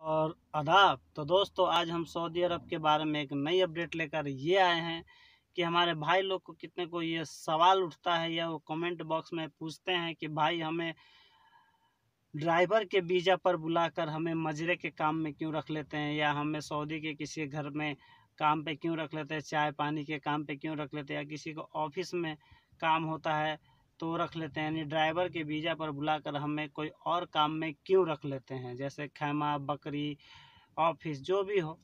और आदाब। तो दोस्तों, आज हम सऊदी अरब के बारे में एक नई अपडेट लेकर ये आए हैं कि हमारे भाई लोग को कितने को ये सवाल उठता है या वो कमेंट बॉक्स में पूछते हैं कि भाई हमें ड्राइवर के वीज़ा पर बुलाकर हमें मजरे के काम में क्यों रख लेते हैं, या हमें सऊदी के किसी घर में काम पे क्यों रख लेते हैं, चाय पानी के काम पे क्यों रख लेते हैं, या किसी को ऑफिस में काम होता है तो रख लेते हैं। यानी ड्राइवर के वीज़ा पर बुलाकर हमें कोई और काम में क्यों रख लेते हैं, जैसे खैमा, बकरी, ऑफिस, जो भी हो।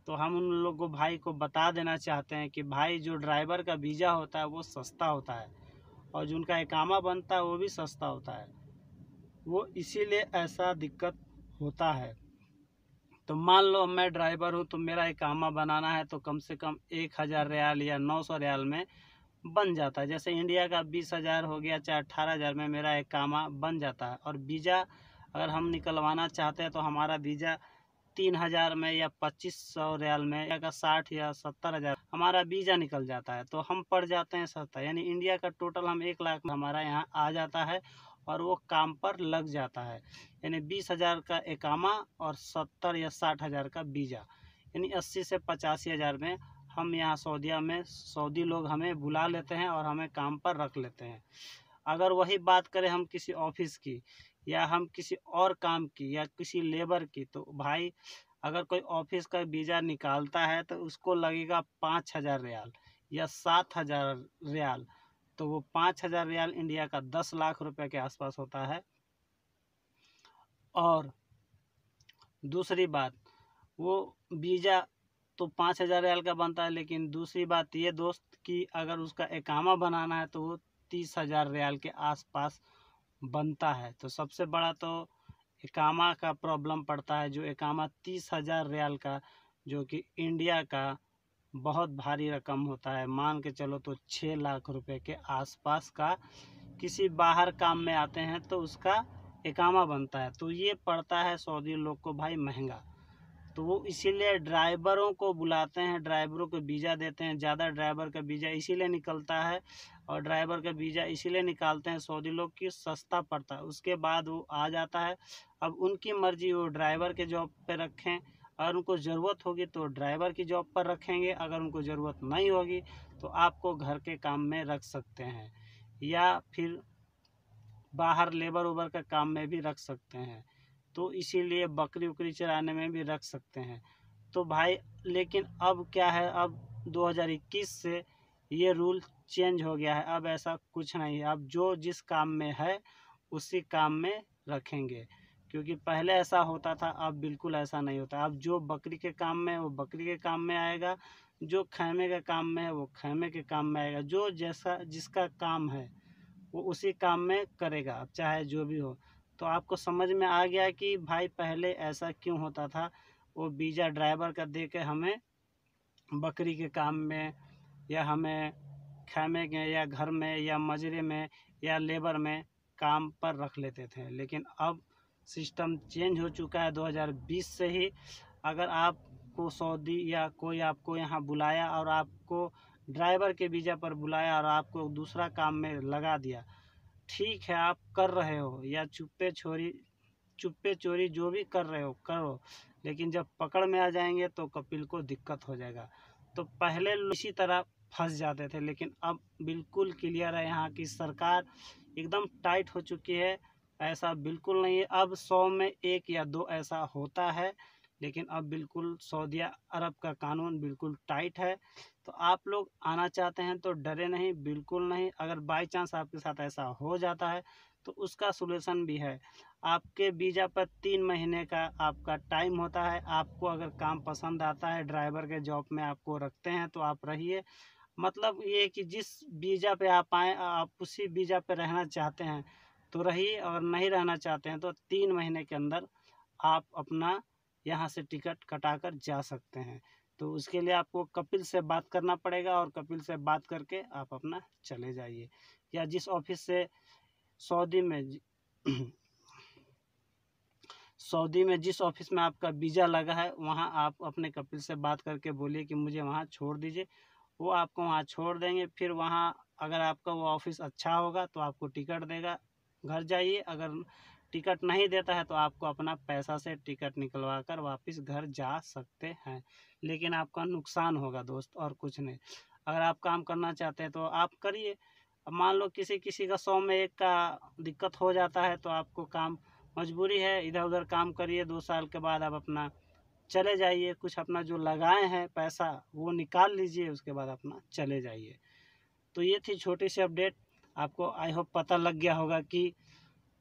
तो हम उन लोगों भाई को बता देना चाहते हैं कि भाई जो ड्राइवर का वीज़ा होता है वो सस्ता होता है, और जो उनका इकामा बनता है वो भी सस्ता होता है। वो इसीलिए ऐसा दिक्कत होता है। तो मान लो मैं ड्राइवर हूँ तो मेरा इकामा बनाना है तो कम से कम 1000 रियाल या 900 रियाल में बन जाता है। जैसे इंडिया का 20,000 हो गया, चाहे 18,000 में मेरा इकामा बन जाता है। और वीज़ा अगर हम निकलवाना चाहते हैं तो हमारा वीज़ा 3,000 में या 2500 रियाल में या 60 या 70,000 हमारा वीज़ा निकल जाता है, तो हम पड़ जाते हैं सस्ता। यानी इंडिया का टोटल हम 1 लाख में हमारा यहाँ आ जाता है और वो काम पर लग जाता है। यानी 20,000 का इकामा और 70 या 60,000 का वीज़ा, यानी 80 से 85,000 में हम यहाँ सऊदीया में सऊदी लोग हमें बुला लेते हैं और हमें काम पर रख लेते हैं। अगर वही बात करें हम किसी ऑफिस की या हम किसी और काम की या किसी लेबर की, तो भाई अगर कोई ऑफिस का वीज़ा निकालता है तो उसको लगेगा 5,000 रियाल या 7,000 रियाल। तो वो 5,000 रियाल इंडिया का 10 लाख रुपए के आसपास होता है। और दूसरी बात, वो वीज़ा तो 5,000 रियाल का बनता है, लेकिन दूसरी बात ये दोस्त कि अगर उसका इकामा बनाना है तो वो 30,000 रियाल के आसपास बनता है। तो सबसे बड़ा तो इकामा का प्रॉब्लम पड़ता है, जो इकामा 30,000 रियाल का, जो कि इंडिया का बहुत भारी रकम होता है। मान के चलो तो 6 लाख रुपए के आसपास का किसी बाहर काम में आते हैं तो उसका इकामा बनता है। तो ये पड़ता है सऊदी लोग को भाई महंगा। तो वो इसीलिए ड्राइवरों को बुलाते हैं, ड्राइवरों को वीज़ा देते हैं। ज़्यादा ड्राइवर का वीज़ा इसीलिए निकलता है, और ड्राइवर का वीज़ा इसीलिए निकालते हैं सऊदी लोग कि सस्ता पड़ता है। उसके बाद वो आ जाता है। अब उनकी मर्ज़ी, वो ड्राइवर के जॉब पे रखें, अगर उनको ज़रूरत होगी तो ड्राइवर की जॉब पर रखेंगे, अगर उनको ज़रूरत नहीं होगी तो आपको घर के काम में रख सकते हैं, या फिर बाहर लेबर उबर का काम में भी रख सकते हैं। तो इसीलिए बकरी उकरी चराने में भी रख सकते हैं। तो भाई लेकिन अब क्या है, अब 2021 से ये रूल चेंज हो गया है। अब ऐसा कुछ नहीं है, अब जो जिस काम में है उसी काम में रखेंगे। क्योंकि पहले ऐसा होता था, अब बिल्कुल ऐसा नहीं होता। अब जो बकरी के काम में है वो बकरी के काम में आएगा, जो खैमे के काम में है वो खैमे के काम में आएगा। जो जैसा जिसका काम है वो उसी काम में करेगा, अब चाहे जो भी हो। तो आपको समझ में आ गया कि भाई पहले ऐसा क्यों होता था। वो वीज़ा ड्राइवर का दे के हमें बकरी के काम में, या हमें खैमे के या घर में या मजरे में या लेबर में काम पर रख लेते थे। लेकिन अब सिस्टम चेंज हो चुका है 2020 से ही। अगर आपको सऊदी या कोई आपको यहाँ बुलाया और आपको ड्राइवर के वीज़ा पर बुलाया और आपको दूसरा काम में लगा दिया, ठीक है आप कर रहे हो, या चुप्पे चोरी जो भी कर रहे हो करो, लेकिन जब पकड़ में आ जाएंगे तो कपिल को दिक्कत हो जाएगा। तो पहले इसी तरह फंस जाते थे, लेकिन अब बिल्कुल क्लियर है, यहाँ की सरकार एकदम टाइट हो चुकी है। ऐसा बिल्कुल नहीं है, अब 100 में 1 या 2 ऐसा होता है, लेकिन अब बिल्कुल सऊदी अरब का कानून बिल्कुल टाइट है। तो आप लोग आना चाहते हैं तो डरे नहीं, बिल्कुल नहीं। अगर बाई चांस आपके साथ ऐसा हो जाता है तो उसका सलूशन भी है। आपके वीज़ा पर 3 महीने का आपका टाइम होता है। आपको अगर काम पसंद आता है, ड्राइवर के जॉब में आपको रखते हैं तो आप रहिए। मतलब ये कि जिस वीज़ा पे आप आए आप उसी वीज़ा पे रहना चाहते हैं तो रहिए, और नहीं रहना चाहते हैं तो 3 महीने के अंदर आप अपना यहाँ से टिकट कटा कर जा सकते हैं। तो उसके लिए आपको कपिल से बात करना पड़ेगा, और कपिल से बात करके आप अपना चले जाइए। या जिस ऑफिस से सऊदी में सऊदी में जिस ऑफिस में आपका वीज़ा लगा है वहाँ आप अपने कपिल से बात करके बोलिए कि मुझे वहाँ छोड़ दीजिए। वो आपको वहाँ छोड़ देंगे। फिर वहाँ अगर आपका वो ऑफिस अच्छा होगा तो आपको टिकट देगा, घर जाइए। अगर टिकट नहीं देता है तो आपको अपना पैसा से टिकट निकलवा कर वापस घर जा सकते हैं, लेकिन आपका नुकसान होगा दोस्त, और कुछ नहीं। अगर आप काम करना चाहते हैं तो आप करिए। अब मान लो किसी किसी का 100 में 1 का दिक्कत हो जाता है तो आपको काम मजबूरी है, इधर उधर काम करिए, 2 साल के बाद आप अपना चले जाइए, कुछ अपना जो लगाए हैं पैसा वो निकाल लीजिए, उसके बाद अपना चले जाइए। तो ये थी छोटी सी अपडेट। आपको आई होप पता लग गया होगा कि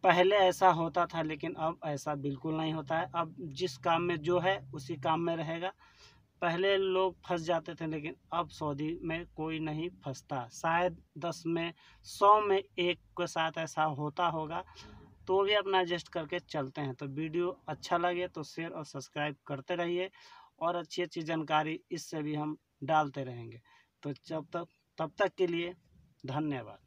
पहले ऐसा होता था लेकिन अब ऐसा बिल्कुल नहीं होता है। अब जिस काम में जो है उसी काम में रहेगा। पहले लोग फंस जाते थे लेकिन अब सऊदी में कोई नहीं फंसता। शायद 10 में 100 में 1 के साथ ऐसा होता होगा, तो भी अपना एडजस्ट करके चलते हैं। तो वीडियो अच्छा लगे तो शेयर और सब्सक्राइब करते रहिए, और अच्छी अच्छी जानकारी इससे भी हम डालते रहेंगे। तो तब तक के लिए धन्यवाद।